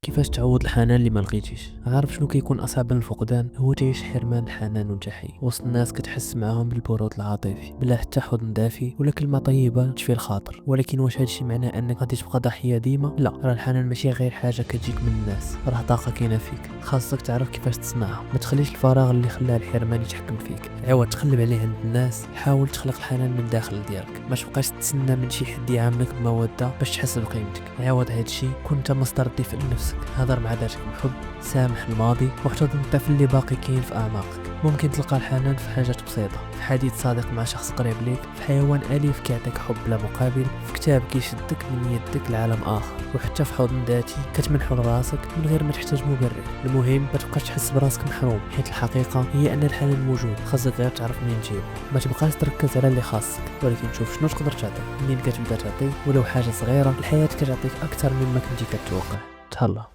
كيفاش تعوض الحنان اللي ما لقيتيش؟ عارف شنو كيكون اصعب من الفقدان؟ هو تعيش حرمان الحنان وانت حي وسط الناس كتحس معاهم بالبرود العاطفي بلا حتى حضن دافي ولا كلمه طيبه تشفي الخاطر. ولكن واش هادشي معناه انك غادي تبقى ضحيه ديما؟ لا، راه الحنان ماشي غير حاجه كتجيك من الناس، راه طاقه كاينه فيك، خاصك تعرف كيفاش تصنعها. ما تخليش الفراغ اللي خلاه الحرمان يتحكم فيك، عوض تقلب عليه عند الناس حاول تخلق الحنان من داخل ديالك. ما تبقاش تتسنى من شي حد يعاملك بموده باش تحس بقيمتك، عوض هادشي كنت مصدر الدفء لنفسك. هضر مع ذاتك بحب، سامح الماضي واحتضن الطفل اللي باقي كاين في اعماقك. ممكن تلقى الحنان في حاجات بسيطه، في حديث صادق مع شخص قريب ليك، في حيوان اليف كيعطيك حب بلا مقابل، في كتاب كيشدك من يدك لعالم اخر، وحتى في حضن ذاتي كتمنحو لراسك من غير ما تحتاج مبرر. المهم ما تبقاش تحس براسك محروم، حيت الحقيقه هي ان الحنان موجود، خاصك غير تعرف منين تجيبو. ما تبقاش تركز على اللي خاصك، ولكن شوف شنو تقدر تعطي. منين كتبدا تعطي ولو حاجه صغيره، الحياه كتعطيك اكثر مما كنتي كتوقع. تهلا.